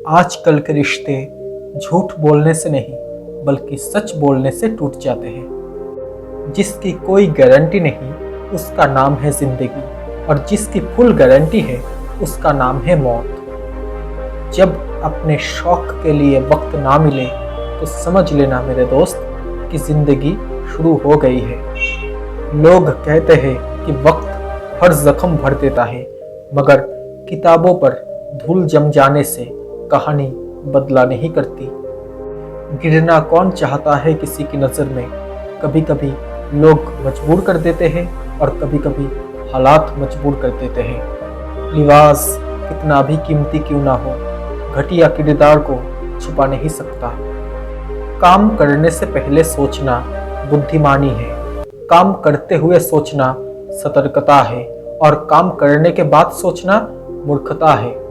आजकल के रिश्ते झूठ बोलने से नहीं बल्कि सच बोलने से टूट जाते हैं। जिसकी कोई गारंटी नहीं उसका नाम है जिंदगी, और जिसकी फुल गारंटी है उसका नाम है मौत। जब अपने शौक के लिए वक्त ना मिले तो समझ लेना मेरे दोस्त कि जिंदगी शुरू हो गई है। लोग कहते हैं कि वक्त हर जख्म भर देता है, मगर किताबों पर धूल जम जाने से कहानी बदला नहीं करती। गिरना कौन चाहता है किसी की नज़र में। कभी कभी लोग मजबूर कर देते हैं और कभी कभी हालात मजबूर कर देते हैं। लिबास कितना भी कीमती क्यों ना हो, घटिया किरदार को छुपा नहीं सकता। काम करने से पहले सोचना बुद्धिमानी है, काम करते हुए सोचना सतर्कता है, और काम करने के बाद सोचना मूर्खता है।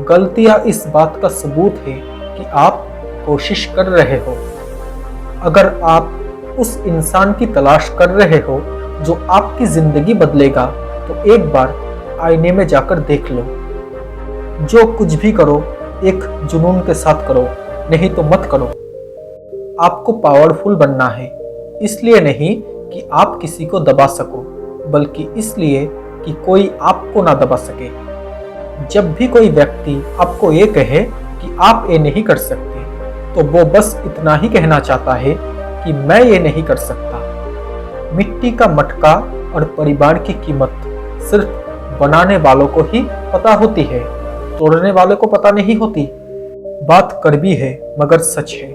गलतियां इस बात का सबूत है कि आप कोशिश कर रहे हो। अगर आप उस इंसान की तलाश कर रहे हो जो आपकी जिंदगी बदलेगा, तो एक बार आईने में जाकर देख लो। जो कुछ भी करो एक जुनून के साथ करो, नहीं तो मत करो। आपको पावरफुल बनना है, इसलिए नहीं कि आप किसी को दबा सको, बल्कि इसलिए कि कोई आपको ना दबा सके। जब भी कोई व्यक्ति आपको ये कहे कि आप ये नहीं कर सकते, तो वो बस इतना ही कहना चाहता है कि मैं ये नहीं कर सकता। मिट्टी का मटका और परिवार की कीमत सिर्फ बनाने वालों को ही पता होती है, तोड़ने वालों को पता नहीं होती। बात कड़वी है मगर सच है।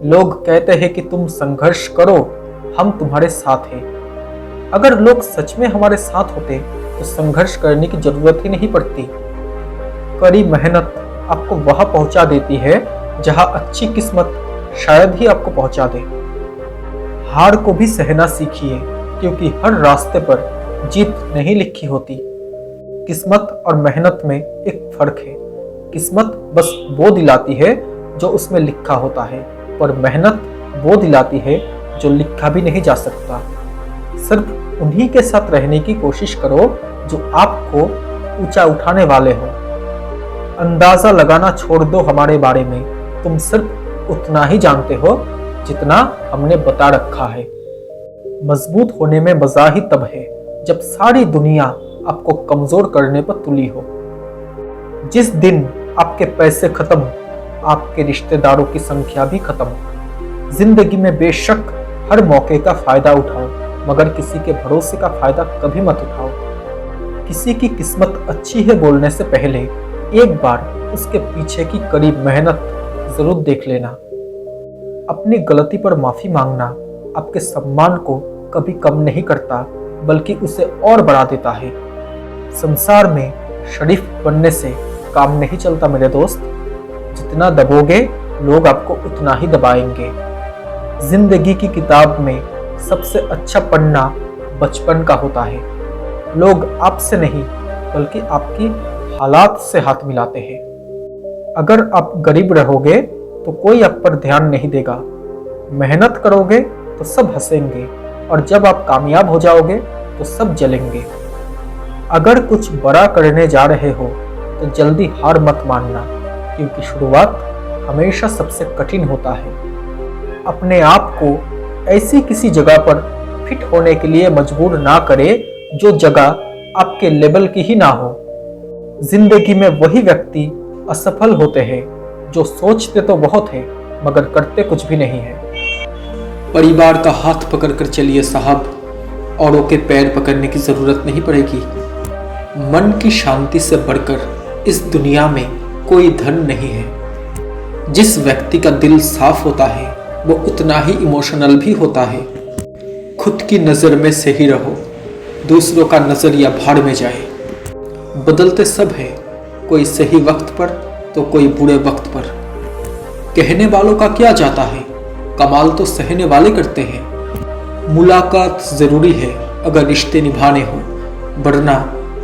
लोग कहते हैं कि तुम संघर्ष करो, हम तुम्हारे साथ हैं। अगर लोग सच में हमारे साथ होते तो संघर्ष करने की जरूरत ही नहीं पड़ती। कड़ी मेहनत आपको वहां पहुंचा देती है जहां अच्छी किस्मत शायद ही आपको पहुंचा दे। हार को भी सहना सीखिए, क्योंकि हर रास्ते पर जीत नहीं लिखी होती। किस्मत और मेहनत में एक फर्क है। किस्मत बस वो दिलाती है जो उसमें लिखा होता है, पर मेहनत वो दिलाती है जो लिखा भी नहीं जा सकता। सिर्फ उन्हीं के साथ रहने की कोशिश करो जो आपको ऊंचा उठाने वाले हो। अंदाजा लगाना छोड़ दो हमारे बारे में, तुम सिर्फ उतना ही जानते हो जितना हमने बता रखा है। मजबूत होने में मजा ही तब है जब सारी दुनिया आपको कमजोर करने पर तुली हो। जिस दिन आपके पैसे खत्म, आपके रिश्तेदारों की संख्या भी खत्म। जिंदगी में बेशक हर मौके का फायदा उठाओ, मगर किसी के भरोसे का फायदा कभी मत उठाओ। किसी की किस्मत अच्छी है बोलने से पहले एक बार उसके पीछे की कड़ी मेहनत जरूर देख लेना। अपनी गलती पर माफी मांगना आपके सम्मान को कभी कम नहीं करता, बल्कि उसे और बढ़ा देता है। संसार में शरीफ बनने से काम नहीं चलता मेरे दोस्त। जितना दबोगे लोग आपको उतना ही दबाएंगे। जिंदगी की किताब में सबसे अच्छा पन्ना बचपन का होता है। लोग आपसे नहीं बल्कि आपकी हालात से हाथ मिलाते हैं। अगर आप गरीब रहोगे तो कोई आप पर ध्यान नहीं देगा। मेहनत करोगे तो सब हंसेंगे, और जब आप कामयाब हो जाओगे तो सब जलेंगे। अगर कुछ बड़ा करने जा रहे हो तो जल्दी हार मत मानना, क्योंकि शुरुआत हमेशा सबसे कठिन होता है। अपने आप को ऐसी किसी जगह पर फिट होने के लिए मजबूर ना करे जो जगह आपके लेवल की ही ना हो। जिंदगी में वही व्यक्ति असफल होते हैं जो सोचते तो बहुत है मगर करते कुछ भी नहीं है। परिवार का हाथ पकड़कर चलिए साहब, औरों के पैर पकड़ने की जरूरत नहीं पड़ेगी। मन की शांति से बढ़कर इस दुनिया में कोई धन नहीं है। जिस व्यक्ति का दिल साफ होता है वो उतना ही इमोशनल भी होता है। खुद की नजर में सही रहो, दूसरों का नजरिया भाड़ में जाए। बदलते सब है, कोई सही वक्त पर तो कोई बुरे वक्त पर। कहने वालों का क्या जाता है, कमाल तो सहने वाले करते हैं। मुलाकात जरूरी है अगर रिश्ते निभाने हो, वरना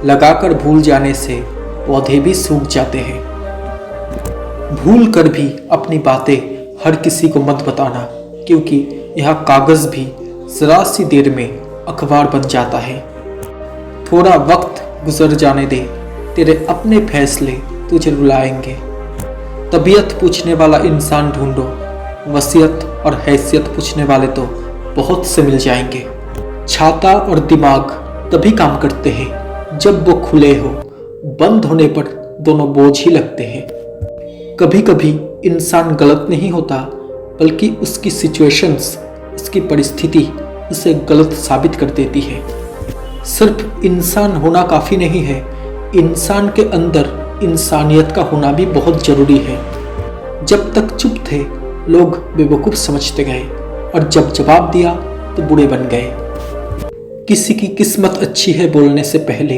लगाकर भूल जाने से पौधे भी सूख जाते हैं। भूल कर भी अपनी बातें हर किसी को मत बताना, क्योंकि यह कागज भी जरा सी देर में अखबार बन जाता है। थोड़ा वक्त गुजर जाने दे, तेरे अपने फैसले तुझे रुलाएंगे। तबीयत पूछने वाला इंसान ढूंढो, वसीयत और हैसियत पूछने वाले तो बहुत से मिल जाएंगे। छाता और दिमाग तभी काम करते हैं जब वो खुले हो, बंद होने पर दोनों बोझ ही लगते हैं। कभी कभी इंसान गलत नहीं होता, बल्कि उसकी सिचुएशंस, उसकी परिस्थिति उसे गलत साबित कर देती है। सिर्फ इंसान होना काफ़ी नहीं है, इंसान के अंदर इंसानियत का होना भी बहुत ज़रूरी है। जब तक चुप थे लोग बेवकूफ़ समझते गए, और जब जवाब दिया तो बुरे बन गए। किसी की किस्मत अच्छी है बोलने से पहले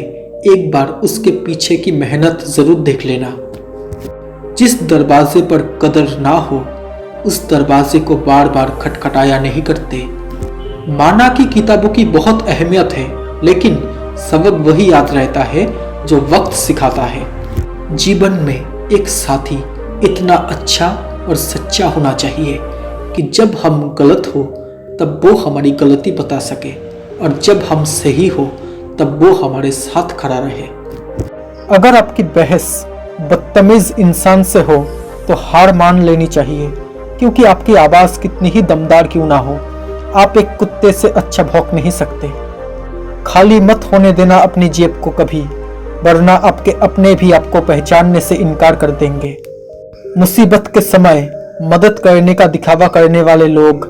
एक बार उसके पीछे की मेहनत ज़रूर देख लेना। जिस दरवाजे पर कदर ना हो उस दरवाजे को बार बार खटखटाया नहीं करते। माना कि किताबों की बहुत अहमियत है, लेकिन सबक वही याद रहता है जो वक्त सिखाता है। जीवन में एक साथी इतना अच्छा और सच्चा होना चाहिए कि जब हम गलत हो तब वो हमारी गलती बता सके, और जब हम सही हो तब वो हमारे साथ खड़ा रहे। अगर आपकी बहस बदतमीज इंसान से हो तो हार मान लेनी चाहिए, क्योंकि आपकी आवाज़ कितनी ही दमदार क्यों ना हो, आप एक कुत्ते से अच्छा भौंक नहीं सकते। खाली मत होने देना अपनी जेब को कभी, वरना आपके अपने भी आपको पहचानने से इनकार कर देंगे। मुसीबत के समय मदद करने का दिखावा करने वाले लोग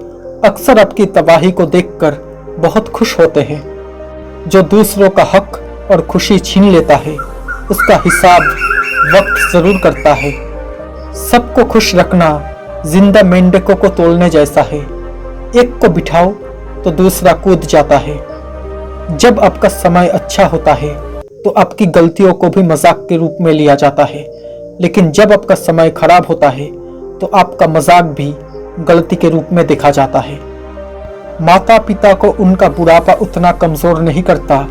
अक्सर आपकी तबाही को देखकर बहुत खुश होते हैं। जो दूसरों का हक और खुशी छीन लेता है उसका हिसाब वक्त जरूर करता है। सबको खुश रखना जिंदा मेंढकों को तोड़ने जैसा है, एक को बिठाओ तो दूसरा कूद जाता है। जब आपका समय अच्छा होता है तो आपकी गलतियों को भी मजाक के रूप में लिया जाता है, लेकिन जब आपका समय खराब होता है तो आपका मजाक भी गलती के रूप में देखा जाता है। माता पिता को उनका बुढ़ापा उतना कमज़ोर नहीं करता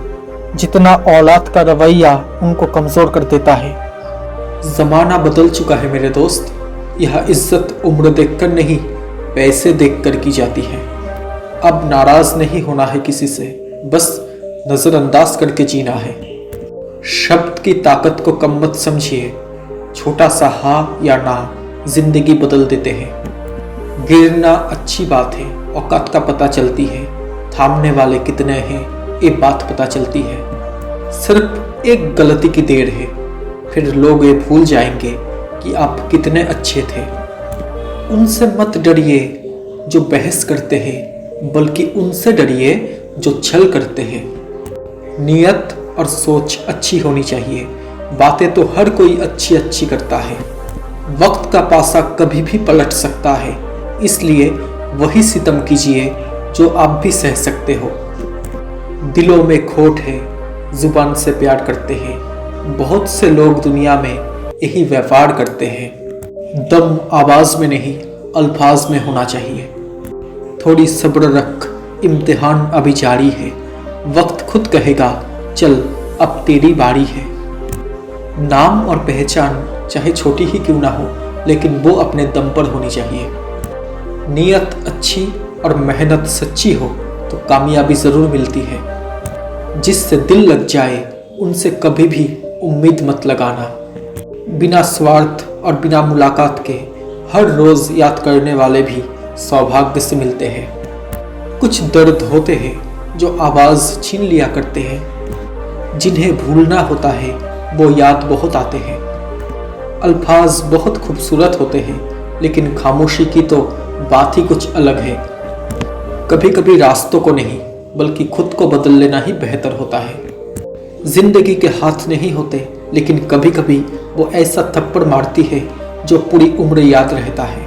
जितना औलाद का रवैया उनको कमज़ोर कर देता है। ज़माना बदल चुका है मेरे दोस्त। यह इज्जत उम्र देखकर नहीं, पैसे देखकर की जाती है। अब नाराज़ नहीं होना है किसी से, बस नज़रअंदाज करके जीना है। शब्द की ताकत को कम मत समझिए, छोटा सा हाँ या ना जिंदगी बदल देते हैं। गिरना अच्छी बात है, औकात का पता चलती है। थामने वाले कितने हैं ये बात पता चलती है। सिर्फ एक गलती की देर है, फिर लोग ये भूल जाएंगे कि आप कितने अच्छे थे। उनसे मत डरिए जो बहस करते हैं, बल्कि उनसे डरिए जो छल करते हैं। नियत और सोच अच्छी होनी चाहिए। बातें तो हर कोई अच्छी अच्छी करता है। वक्त का पासा कभी भी पलट सकता है, इसलिए वही सितम कीजिए जो आप भी सह सकते हो। दिलों में खोट है, जुबान से प्यार करते हैं। बहुत से लोग दुनिया में यही व्यापार करते हैं। दम आवाज़ में नहीं अल्फाज में होना चाहिए। थोड़ी सब्र रख, इम्तिहान अभी जारी है। वक्त खुद कहेगा चल अब तेरी बारी है। नाम और पहचान चाहे छोटी ही क्यों ना हो, लेकिन वो अपने दम पर होनी चाहिए। नीयत अच्छी और मेहनत सच्ची हो तो कामयाबी ज़रूर मिलती है। जिससे दिल लग जाए उनसे कभी भी उम्मीद मत लगाना। बिना स्वार्थ और बिना मुलाकात के हर रोज़ याद करने वाले भी सौभाग्य से मिलते हैं। कुछ दर्द होते हैं जो आवाज़ छीन लिया करते हैं। जिन्हें भूलना होता है वो याद बहुत आते हैं। अल्फाज बहुत खूबसूरत होते हैं, लेकिन खामोशी की तो बात ही कुछ अलग है। कभी कभी रास्तों को नहीं बल्कि खुद को बदल लेना ही बेहतर होता है। जिंदगी के हाथ नहीं होते, लेकिन कभी कभी वो ऐसा थप्पड़ मारती है जो पूरी उम्र याद रहता है।